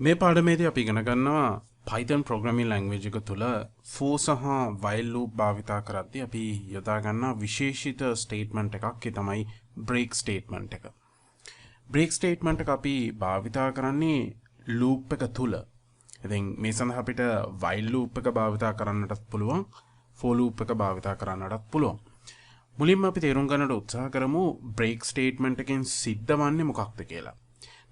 මේ පාඩමේදී අපි ඉගෙන ගන්නවා Python programming language එක තුළ for සහ while loop භාවිතා කරද්දී අපි යොදා ගන්නා විශේෂිත statement එකක් ඒ තමයි break statement එක. break statement එක අපි භාවිතා කරන්නේ loop එක තුළ. ඉතින් මේ සඳහා අපිට while loop එක භාවිතා කරන්නටත් පුළුවන්, for loop එක භාවිතා කරන්නටත් පුළුවන්. මුලින්ම අපි තේරුම් ගන්නට උත්සාහ කරමු break statement එකෙන් සිද්ධ වන්නේ මොකක්ද කියලා.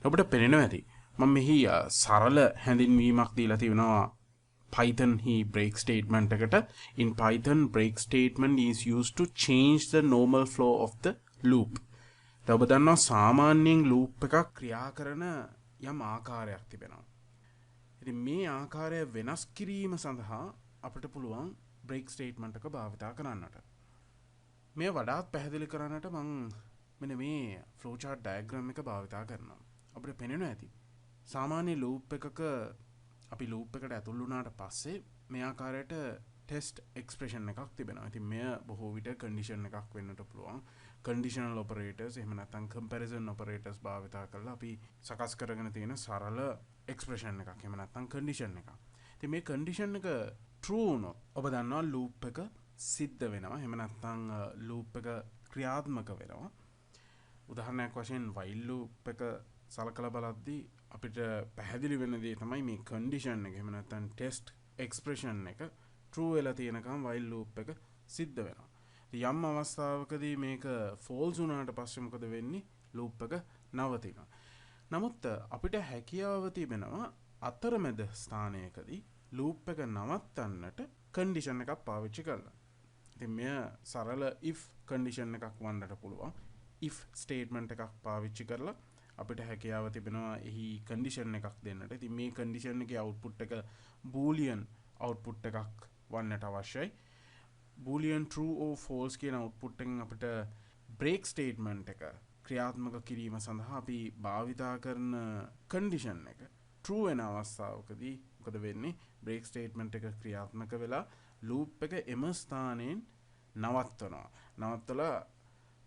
ඔබට පේනවා ඇති මම මෙහි සරල හැඳින්වීමක් දීලා තියෙනවා Python hi break statement එකට. In Python, break statement is used to change the normal flow of the loop. ඔබ දන්නවා සාමාන්‍යයෙන් loop එකක් ක්‍රියා කරන යම් ආකාරයක් තිබෙනවා. ඉතින් මේ ආකාරය වෙනස් කිරීම සඳහා අපිට පුළුවන් break statement එක භාවිතා කරන්නට. මේ වඩාත් පැහැදිලි කරන්නට මම මෙන්න මේ flowchart diagram එක භාවිතා කරනවා. අපිට පේනවා ඇති සාමාන්‍ය loop එකක අපි loop එකට ඇතුල් වුණාට පස්සේ මේ ආකාරයට test expression එකක් තිබෙනවා. ඉතින් මෙය බොහෝ විට condition එකක් වෙන්නට පුළුවන්. conditional operators එහෙම නැත්නම් comparison operators භාවිතා කරලා අපි සකස් කරගෙන තියෙන සරල expression එකක්. එහෙම නැත්නම් condition එකක්. ඉතින් මේ condition එක true වුණොත් ඔබ දන්නවා loop එක සිද්ධ වෙනවා. එහෙම නැත්නම් loop එක ක්‍රියාත්මක වෙනවා. උදාහරණයක් වශයෙන් while loop එක සලකලා බලද්දී අපිට පැහැදිලි වෙන දේ තමයි මේ condition එක. එහෙම නැත්නම් test expression එක true වෙලා තියෙනකම් while loop එක සිද්ධ වෙනවා. යම් අවස්ථාවකදී මේක false වුණාට පස්සේ මොකද වෙන්නේ? loop එක නවතිනවා. නමුත් අපිට හැකියාව තිබෙනවා අතරමැද ස්ථානයකදී loop එක නවත්තන්නට condition එකක් පාවිච්චි කරලා. ඉතින් මෙය සරල if condition එකක් වන්නට පුළුවන්. if statement එකක් පාවිච්චි කරලා අපිට හැකියාව තිබෙනවා එහි condition එකක් දෙන්නට. ඉතින් මේ condition එකේ output එක boolean output එකක් වන්නට අවශ්‍යයි. boolean true or false කියන output එකෙන් අපිට break statement එක ක්‍රියාත්මක කිරීම සඳහා අපි භාවිතා කරන condition එක true වෙන අවස්ථාවකදී මොකද වෙන්නේ? break statement එක ක්‍රියාත්මක වෙලා loop එක එම ස්ථානයෙන් නවත්වනවා. නවත්තලා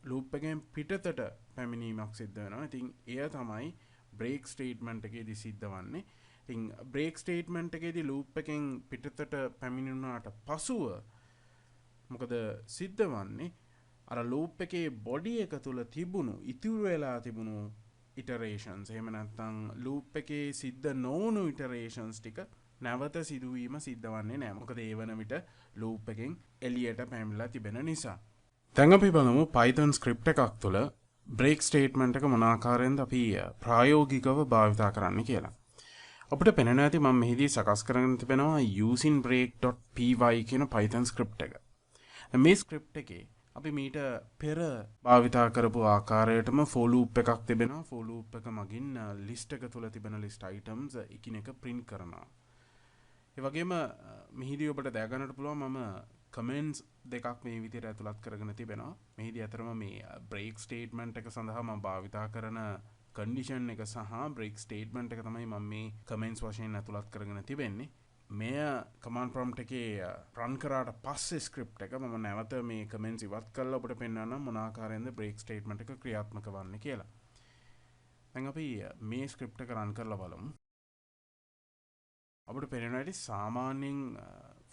loop එකෙන් පිටතට පැමිණීමක් සිද්ධ වෙනවා. ඉතින් එය තමයි break statement එකේදී සිද්ධ වන්නේ. ඉතින් break statement එකේදී loop එකෙන් පිටතට පැමිණුණාට පසුව මොකද සිද්ධ වන්නේ? අර loop එකේ body එක තුල තිබුණු ඉතුරු වෙලා තිබුණු iterations එහෙම නැත්නම් loop එකේ සිද්ධ නොවුණු iterations ටික නැවත සිදුවීම සිද්ධ වන්නේ නැහැ. මොකද ඒ වන විට loop එකෙන් එළියට පැමිණලා තිබෙන නිසා. දැන් අපි බලමු Python script එකක් තුළ break statement එක මොන ආකාරයෙන්ද අපි ප්‍රායෝගිකව භාවිතා කරන්න කියලා. අපිට පේනවා ඇති මම මෙහිදී සකස් කරගෙන තිබෙනවා using break.py කියන Python script එක. මේ script එකේ අපි මීට පෙර භාවිතා කරපු ආකාරයටම for loop එකක් තිබෙනවා. for loop එක මගින් list එක තුළ තිබෙන list items එකිනෙක print කරනවා. ඒ වගේම මෙහිදී ඔබට දැක ගන්නට පුළුවන් මම comments දෙකක් මේ විදිහට ඇතුළත් කරගෙන තිබෙනවා. මෙහිදී අතරම මේ break statement එක සඳහා මම භාවිතා කරන condition එක සහ break statement එක තමයි මම මේ comments වශයෙන් ඇතුළත් කරගෙන තිබෙන්නේ. මෙය command prompt එකේ run කරාට පස්සේ script එක මම නැවත මේ comments ඉවත් කරලා ඔබට පෙන්වන්නම් මොන ආකාරයෙන්ද break statement එක ක්‍රියාත්මක වන්නේ කියලා. දැන් අපි මේ script එක run කරලා බලමු. අපිට පේනවා ඇති සාමාන්‍යයෙන්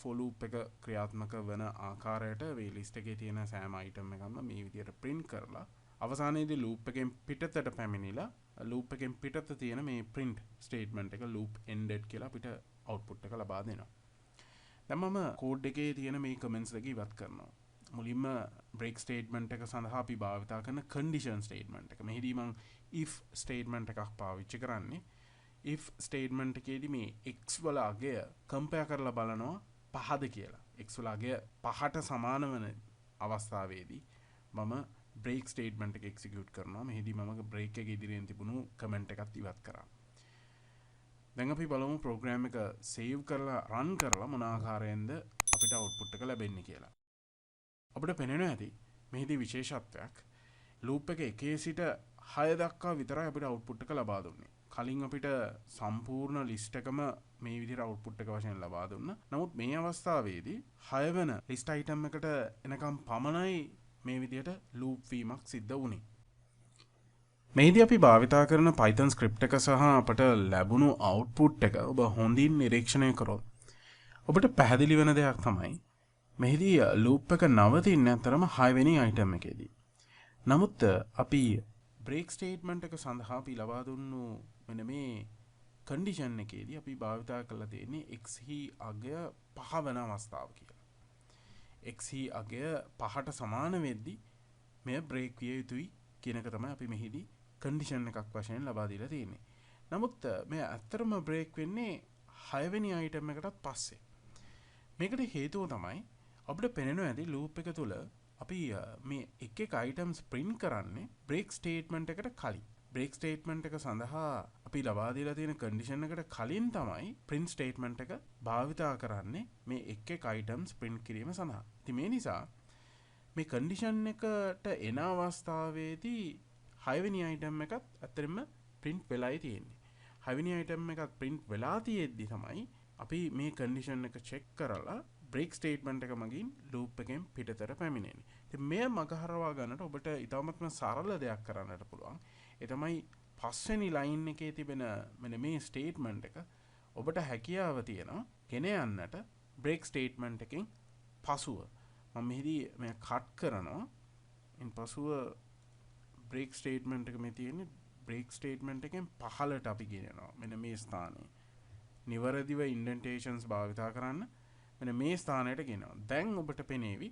for loop එක ක්‍රියාත්මක වන ආකාරයට මේ list එකේ තියෙන සෑම item එකක්ම මේ විදිහට print කරලා අවසානයේදී loop එකෙන් පිටතට පැමිණිලා loop එකෙන් පිටත තියෙන මේ print statement එක loop ended කියලා අපිට output එක ලබා දෙනවා. දැන් මම code එකේ තියෙන මේ comments දෙක ඉවත් කරනවා. මුලින්ම break statement එක සඳහා අපි භාවිතා කරන condition statement එක. මෙහිදී මම if statement එකක් පාවිච්චි කරන්නේ. if statement එකේදී මේ x වල අගය compare කරලා බලනවා 5ද කියලා. x වල අගය 5ට සමාන වන අවස්ථාවේදී මම break statement එක execute කරනවා. මෙහිදී මම break එකේ ඉදිරියෙන් තිබුණු comment එකත් ඉවත් කරා. දැන් අපි බලමු program එක save කරලා run කරලා මොන ආකාරයෙන්ද අපිට output එක ලැබෙන්නේ කියලා. අපිට පේනවා ඇති මෙහිදී විශේෂත්වයක් loop එක 1 සිට 6 දක්වා විතරයි අපිට output එක ලබා දුන්නේ. කලින් අපිට සම්පූර්ණ list එකම මේ විදිහට output එක වශයෙන් ලබා දුන්නා. නමුත් මේ අවස්ථාවේදී 6 වෙන list item එකට එනකම් පමණයි මේ විදිහට loop වීමක් සිද්ධ වුණේ. මෙහිදී අපි භාවිතා කරන Python script එක සහ අපට ලැබුණු output එක ඔබ හොඳින් නිරීක්ෂණය කරොත් ඔබට පැහැදිලි වෙන දෙයක් තමයි මෙහිදී loop එක නවතින්නේ අතරම 6 වෙනි item එකේදී. නමුත් අපි break statement එක සඳහා අපි ලබා දුන්නු මෙන්න මේ condition එකේදී අපි භාවිතා කරලා තියෙන්නේ x හි අගය 5 වෙන අවස්ථාව කියලා. x හි අගය 5ට සමාන වෙද්දී මෙය break විය යුතුයි කියන එක තමයි අපි මෙහිදී condition එකක් වශයෙන් ලබා දීලා තියෙන්නේ. නමුත් මේ ඇත්තටම break වෙන්නේ 6 වෙනි item එකටත් පස්සේ. මේකට හේතුව තමයි අපිට පේනවා ඇති loop එක තුල අපි මේ එක එක items print කරන්නේ break statement එකට කලින්. break statement එක සඳහා අපි ලබා දීලා තියෙන condition එකට කලින් තමයි print statement එක භාවිතා කරන්නේ මේ එක එක items print කිරීම සඳහා. ඉතින් මේ නිසා මේ condition එකට එන අවස්ථාවේදී 6 වෙනි item එකත් ඇත්තටම print වෙලායි තියෙන්නේ. 6 වෙනි item එකත් print වෙලා තියෙද්දි තමයි අපි මේ condition එක check කරලා break statement එක මගින් loop එකෙන් පිටතට පැමිණෙන්නේ. ඉතින් මෙය මගහරවා ගන්නට ඔබට ඉතාමත්ම සරල දෙයක් කරන්නට පුළුවන්. ඒ තමයි පස්වෙනි line එකේ තිබෙන මෙන්න මේ statement එක ඔබට හැකියාව තියෙනවා ගෙන යන්නට break statement එකෙන් පසුව. මම මෙහිදී මේ cut කරනවා. ඉන් පසුව break statement එක මේ තියෙන්නේ break statement එකෙන් පහළට අපි ගෙනියනවා. මෙන්න මේ ස්ථානයේ. නිවැරදිව indentations භාවිතා කරන්න. මෙන්න මේ ස්ථානයට ගෙනියනවා. දැන් ඔබට පෙනේවි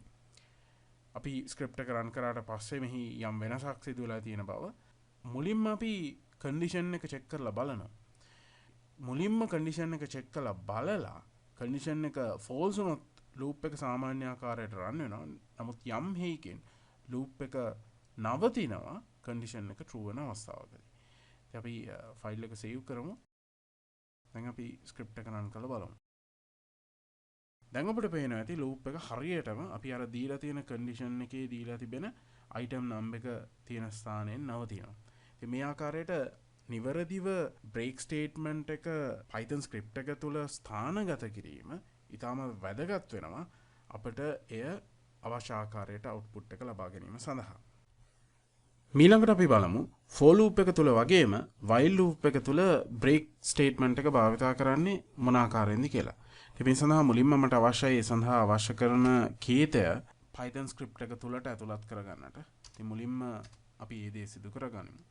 අපි script එක run කරාට පස්සේ මෙහි යම් වෙනසක් සිදු වෙලා තියෙන බව. මුලින්ම අපි condition එක check කරලා බලනවා. මුලින්ම condition එක check කරලා බලලා condition එක false වුණොත් loop එක සාමාන්‍ය ආකාරයට run වෙනවා. නමුත් යම් හේකින් loop එක නවතිනවා condition එක true වෙන අවස්ථාවකදී. ඉතින් අපි file එක save කරමු. දැන් අපි script එක run කරලා බලමු. දැන් අපිට පේනවා ඇති loop එක හරියටම අපි අර දීලා තියෙන condition එකේ දීලා තිබෙන item number එක තියෙන ස්ථානයෙන් නවතිනවා. ඉතින් මේ ආකාරයට නිවැරදිව break statement එක Python script එක තුල ස්ථානගත කිරීම ඉතාම වැදගත් වෙනවා අපිට එය අවශ්‍ය ආකාරයට output එක ලබා ගැනීම සඳහා. ඊළඟට අපි බලමු for loop එක තුල වගේම while loop එක තුල break statement එක භාවිතා කරන්නේ මොන ආකාරයෙන්ද කියලා. ඉතින් මේ සඳහා මුලින්ම මට අවශ්‍යයි ඒ සඳහා අවශ්‍ය කරන කීතය Python script එක තුලට ඇතුළත් කරගන්නට. ඉතින් මුලින්ම අපි මේ දේ සිදු කරගනිමු.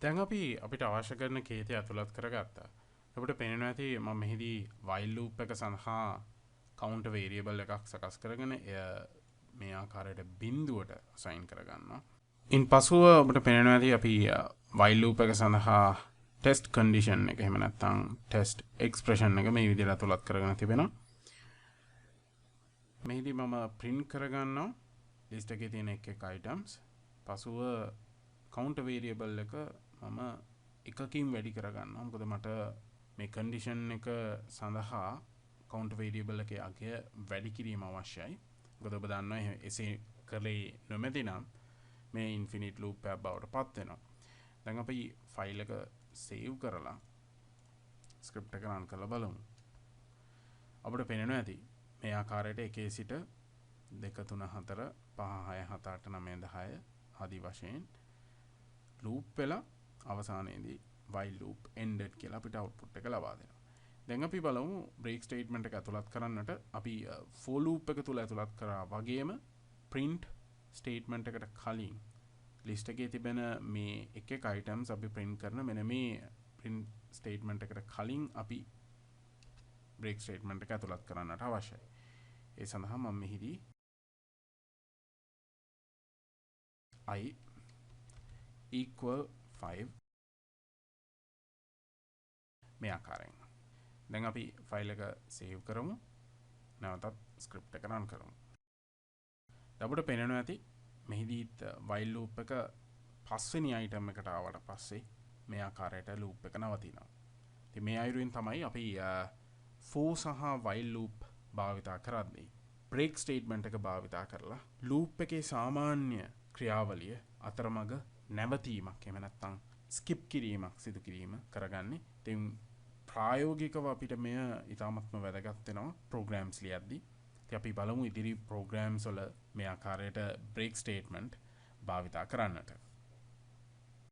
දැන් අපිට අවශ්‍ය කරන කේතය ඇතුළත් කරගත්තා. අපිට පේනවා ඇති මම මෙහිදී while loop එක සඳහා count variable එකක් සකස් කරගෙන එය මේ ආකාරයට බිඳුවට assign කරගන්නවා. ඉන්පසුව අපිට පේනවා ඇති අපි while loop එක සඳහා test condition එක එහෙම නැත්නම් test expression එක මේ විදිහට ඇතුළත් කරගෙන තිබෙනවා. මෙහිදී මම print කරගන්නවා list එකේ තියෙන එක items. පසුව count variable එක මම එකකින් වැඩි කරගන්නවා. මොකද මට මේ condition එක සඳහා count variable එකේ අගය වැඩි කිරීම අවශ්‍යයි. මොකද ඔබ දන්නවා එසේ කළේ නොමැතිනම් මේ infinite loop එකක් බවට පත් වෙනවා. දැන් අපි file එක save කරලා script එක run කරලා බලමු. අපිට පේනවා ඇති මේ ආකාරයට 1 සිට 2 3 4 5 6 7 8 9 10 ආදී වශයෙන් loop වෙලා අවසානයේදී while loop ended කියලා අපිට output එක ලබා දෙනවා. දැන් අපි බලමු break statement එක ඇතුළත් කරන්නට අපි for loop එක තුල ඇතුළත් කරා වගේම print statement එකට කලින් list එකේ තිබෙන මේ එක එක items අපි print කරන මෙන්න මේ print statement එකට කලින් අපි break statement එක ඇතුළත් කරන්නට අවශ්‍යයි. ඒ සඳහා මම මෙහිදී I equal 5 මේ ආකාරයෙන්. දැන් අපි ෆයිල් එක සේව් කරමු. නැවතත් ස්ක්‍රිප්ට් එක රන් කරමු. අපිට පේනවා ඇති මෙහිදීත් while loop එක පස්වෙනි item එකට ආවට පස්සේ මේ ආකාරයට loop එක නවතිනවා. ඉතින් මේ අයුරින් තමයි අපි for සහ while loop භාවිතා කරන්නේ. බ්‍රේක් ස්ටේට්මන්ට් එක භාවිතා කරලා ලූප් එකේ සාමාන්‍ය ක්‍රියාවලිය අතරමඟ නැවතීමක් එහෙම නැත්නම් ස්කිප් කිරීමක් සිදු කිරීම කරගන්නේ. ඉතින් ප්‍රායෝගිකව අපිට මෙය ඉතාමත්ම වැදගත් වෙනවා ප්‍රෝග්‍රෑම්ස් ලියද්දී. ඉතින් අපි බලමු ඉදිරි ප්‍රෝග්‍රෑම්ස් වල මේ ආකාරයට බ්‍රේක් ස්ටේට්මන්ට් භාවිතා කරන්නට.